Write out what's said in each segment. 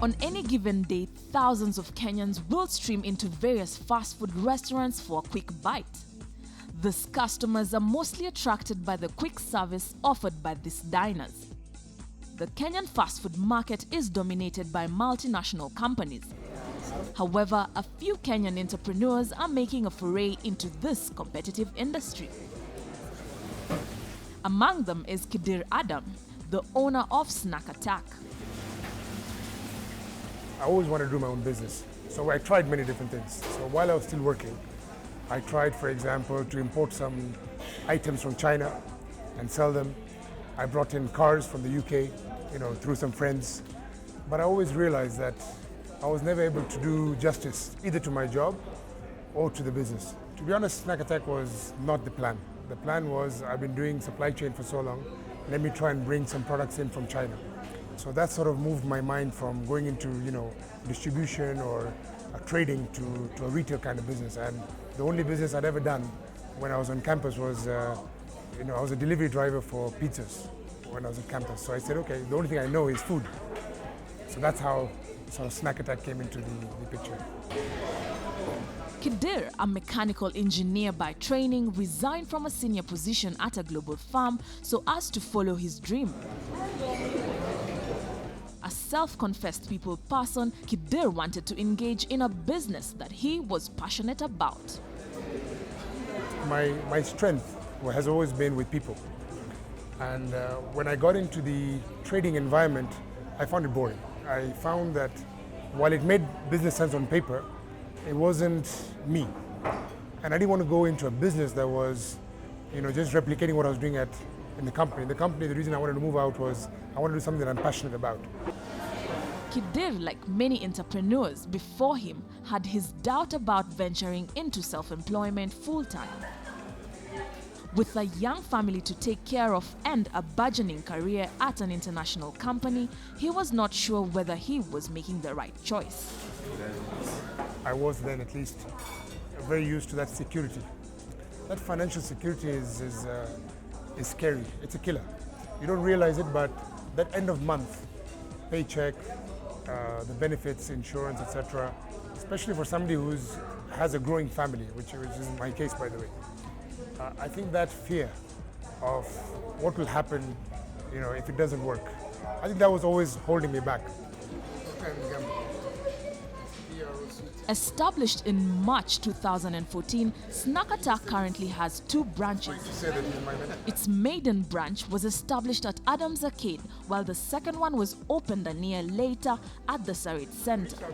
On any given day, thousands of Kenyans will stream into various fast food restaurants for a quick bite. These customers are mostly attracted by the quick service offered by these diners. The Kenyan fast food market is dominated by multinational companies. However, a few Kenyan entrepreneurs are making a foray into this competitive industry. Among them is Kidir Adam, the owner of Snagit. I always wanted to do my own business, so I tried many different things. So while I was still working, I tried, for example, to import some items from China and sell them. I brought in cars from the UK, through some friends. But I always realized that I was never able to do justice either to my job or to the business. To be honest, Snagit was not the plan. The plan was, I've been doing supply chain for so long, let me try and bring some products in from China. So that sort of moved my mind from going into, distribution or trading to a retail kind of business. And the only business I'd ever done when I was on campus was, I was a delivery driver for pizzas when I was on campus. So I said, okay, the only thing I know is food. So that's how Snagit came into the picture. Kidir, a mechanical engineer by training, resigned from a senior position at a global firm so as to follow his dream. A self-confessed people person, Kidir wanted to engage in a business that he was passionate about. My strength has always been with people. And when I got into the trading environment, I found it boring. I found that while it made business sense on paper, it wasn't me. And I didn't want to go into a business that was, just replicating what I was doing in the company. The reason I wanted to move out was I wanted to do something that I'm passionate about. Kidir, like many entrepreneurs before him, had his doubt about venturing into self-employment full-time. With a young family to take care of and a burgeoning career at an international company, he was not sure whether he was making the right choice. I was then at least very used to that security. That financial security is scary. It's a killer. You don't realize it, but that end of month paycheck, the benefits, insurance, etc., especially for somebody who has a growing family, which is my case, by the way. I think that fear of what will happen, if it doesn't work, I think that was always holding me back. Established in March 2014, Snagit currently has 2 branches. Its maiden branch was established at Adams Arcade, while the second one was opened a year later at the Snagit Center.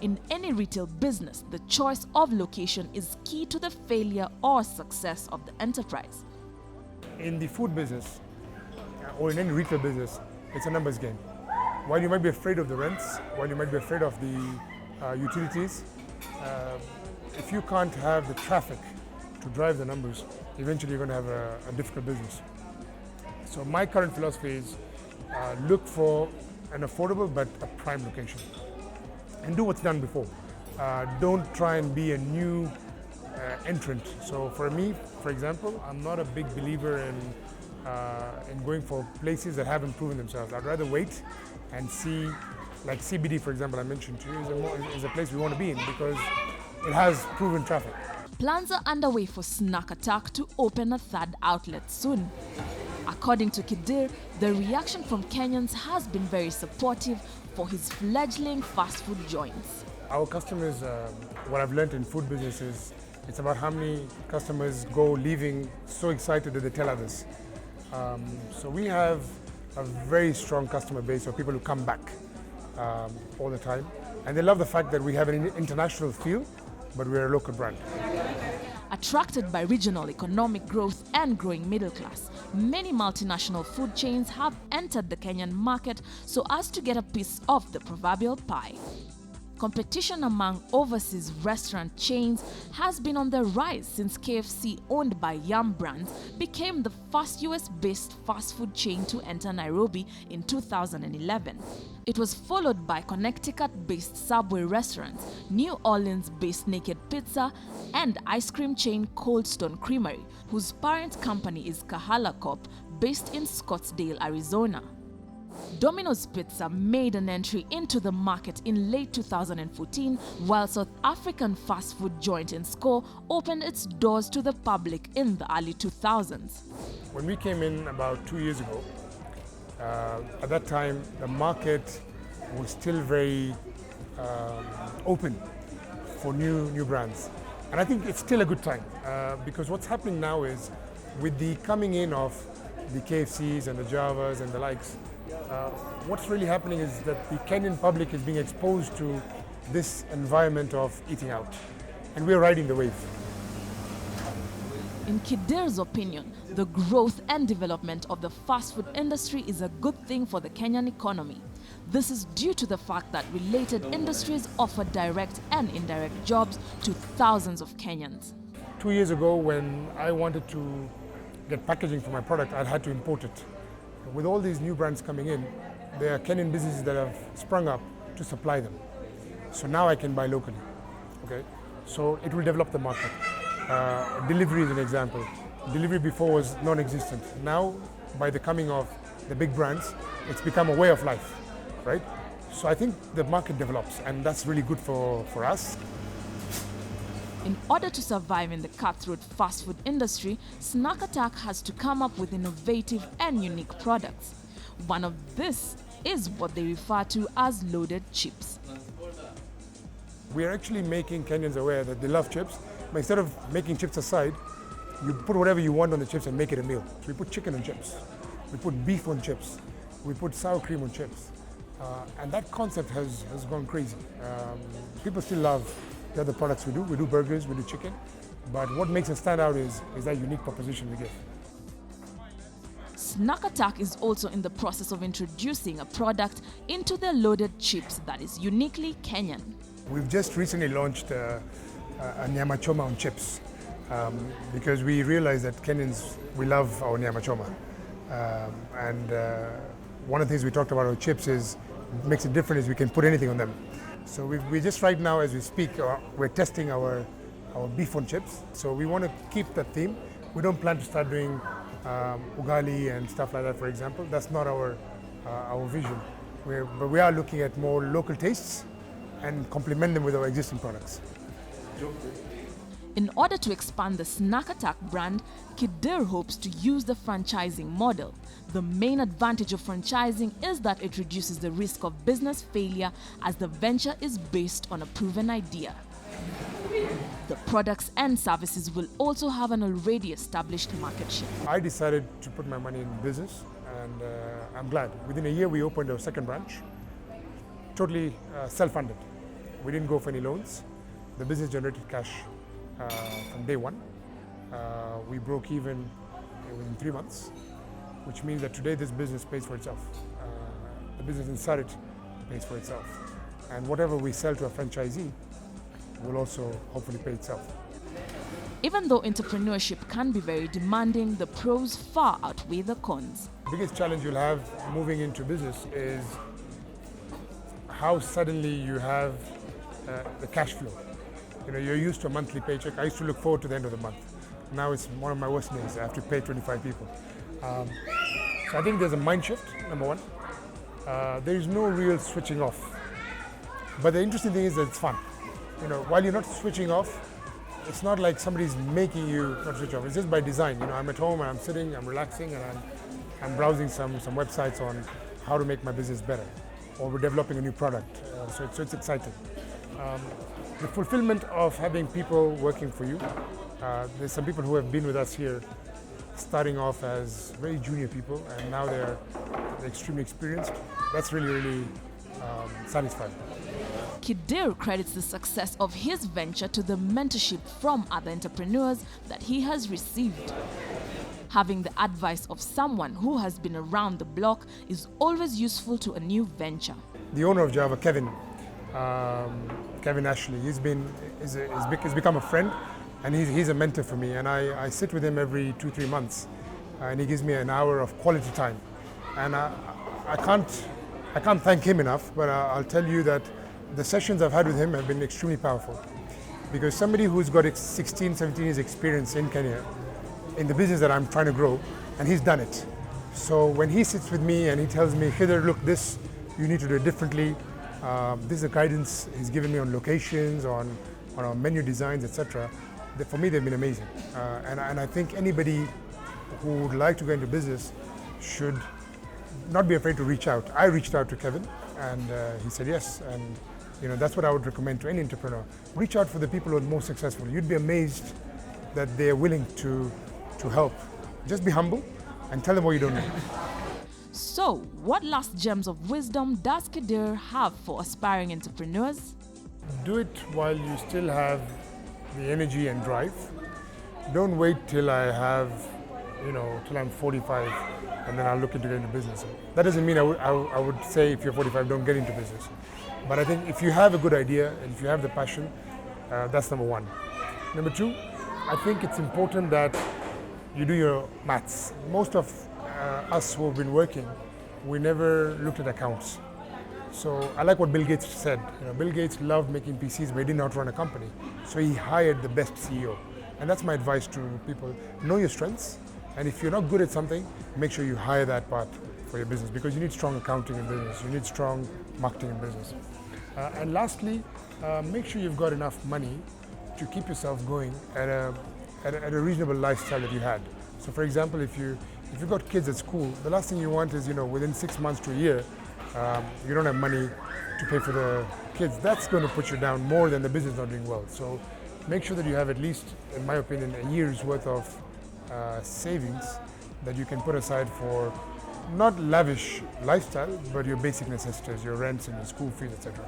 In any retail business, the choice of location is key to the failure or success of the enterprise. In the food business, or in any retail business, it's a numbers game. While you might be afraid of the rents, while you might be afraid of the utilities, if you can't have the traffic to drive the numbers, eventually you're going to have a difficult business. So my current philosophy is look for an affordable but a prime location. And do what's done before. Don't try and be a new entrant. So for me, for example, I'm not a big believer in going for places that haven't proven themselves. I'd rather wait and see, like CBD, for example, I mentioned to you, is a place we want to be in because it has proven traffic. Plans are underway for Snagit to open a 3rd outlet soon. According to Kidir, the reaction from Kenyans has been very supportive for his fledgling fast food joints. Our customers, what I've learned in food business is it's about how many customers go leaving so excited that they tell others. So we have a very strong customer base of people who come back all the time. And they love the fact that we have an international feel, but we're a local brand. Attracted by regional economic growth and growing middle class, many multinational food chains have entered the Kenyan market so as to get a piece of the proverbial pie. Competition among overseas restaurant chains has been on the rise since KFC, owned by Yum Brands, became the first US-based fast food chain to enter Nairobi in 2011. It was followed by Connecticut-based Subway restaurants, New Orleans-based Naked Pizza, and ice cream chain Cold Stone Creamery, whose parent company is Kahala Corp, based in Scottsdale, Arizona. Domino's Pizza made an entry into the market in late 2014, while South African fast food joint Score opened its doors to the public in the early 2000s. When we came in about 2 years ago, at that time the market was still very open for new brands. And I think it's still a good time because what's happening now is with the coming in of the KFCs and the Javas and the likes, what's really happening is that the Kenyan public is being exposed to this environment of eating out. And we're riding the wave. In Kidir's opinion, the growth and development of the fast food industry is a good thing for the Kenyan economy. This is due to the fact that related industries offer direct and indirect jobs to thousands of Kenyans. 2 years ago, when I wanted to get packaging for my product, I had to import it. With all these new brands coming in, there are Kenyan businesses that have sprung up to supply them. So now I can buy locally. Okay, so it will develop the market. Delivery is an example. Delivery before was non-existent. Now, by the coming of the big brands, it's become a way of life, right? So I think the market develops, and that's really good for us. In order to survive in the cutthroat fast food industry, Snagit has to come up with innovative and unique products. One of this is what they refer to as loaded chips. We are actually making Kenyans aware that they love chips, but instead of making chips aside, you put whatever you want on the chips and make it a meal. So we put chicken on chips, we put beef on chips, we put sour cream on chips. And that concept has gone crazy. People still love the other products we do. We do burgers, we do chicken. But what makes us stand out is that unique proposition we give. Snagit is also in the process of introducing a product into their loaded chips that is uniquely Kenyan. We've just recently launched a nyama choma on chips because we realize that Kenyans, we love our nyama choma. One of the things we talked about our chips is, makes it different is we can put anything on them. So we just right now as we speak, we're testing our beef on chips. So we want to keep that theme. We don't plan to start doing ugali and stuff like that, for example. That's not our vision. But we are looking at more local tastes and complement them with our existing products. In order to expand the Snagit brand, Kidir hopes to use the franchising model. The main advantage of franchising is that it reduces the risk of business failure as the venture is based on a proven idea. The products and services will also have an already established market share. I decided to put my money in business, and I'm glad. Within a year, we opened our second branch, totally self-funded. We didn't go for any loans. The business generated cash from day one. We broke even within 3 months, which means that today this business pays for itself. The business inside it pays for itself. And whatever we sell to a franchisee will also hopefully pay itself. Even though entrepreneurship can be very demanding, the pros far outweigh the cons. The biggest challenge you'll have moving into business is how suddenly you have the cash flow. You know, you're used to a monthly paycheck. I used to look forward to the end of the month. Now it's one of my worst days. I have to pay 25 people. So I think there's a mind shift, number one. There is no real switching off. But the interesting thing is that it's fun. You know, while you're not switching off, it's not like somebody's making you not switch off. It's just by design. You know, I'm at home and I'm sitting, I'm relaxing, and I'm browsing some websites on how to make my business better. Or we're developing a new product. So it's exciting. The fulfillment of having people working for you. There's some people who have been with us here starting off as very junior people, and now they're extremely experienced. That's really, really satisfying. Kidir credits the success of his venture to the mentorship from other entrepreneurs that he has received. Having the advice of someone who has been around the block is always useful to a new venture. The owner of Java, Kevin Ashley, he's become a friend, and he's a mentor for me. And I sit with him every 2-3 months, and he gives me an hour of quality time. And I can't thank him enough, but I'll tell you that the sessions I've had with him have been extremely powerful. Because somebody who's got 16, 17 years experience in Kenya, in the business that I'm trying to grow, and he's done it. So when he sits with me and he tells me, Khidr, look, this, you need to do it differently. This is the guidance he's given me on locations, on our menu designs, etc. For me, they've been amazing. And I think anybody who would like to go into business should not be afraid to reach out. I reached out to Kevin and he said yes. And that's what I would recommend to any entrepreneur. Reach out for the people who are most successful. You'd be amazed that they're willing to help. Just be humble and tell them what you don't know. So, what last gems of wisdom does Khidr have for aspiring entrepreneurs? Do it while you still have the energy and drive. Don't wait till I have, till I'm 45 and then I'll look into getting into business. That doesn't mean I would say if you're 45, don't get into business. But I think if you have a good idea and if you have the passion, that's number one. Number two, I think it's important that you do your maths. Most of us who have been working, we never looked at accounts. So I like what Bill Gates said. Bill Gates loved making PCs, but he did not run a company. So he hired the best CEO. And that's my advice to people. Know your strengths, and if you're not good at something, make sure you hire that part for your business, because you need strong accounting in business. You need strong marketing in business. And lastly, make sure you've got enough money to keep yourself going at a reasonable lifestyle that you had. So for example, if you've got kids at school, the last thing you want is, within 6 months to a year, you don't have money to pay for the kids. That's going to put you down more than the business not doing well. So make sure that you have at least, in my opinion, a year's worth of savings that you can put aside for not lavish lifestyle, but your basic necessities, your rents and your school fees, etc.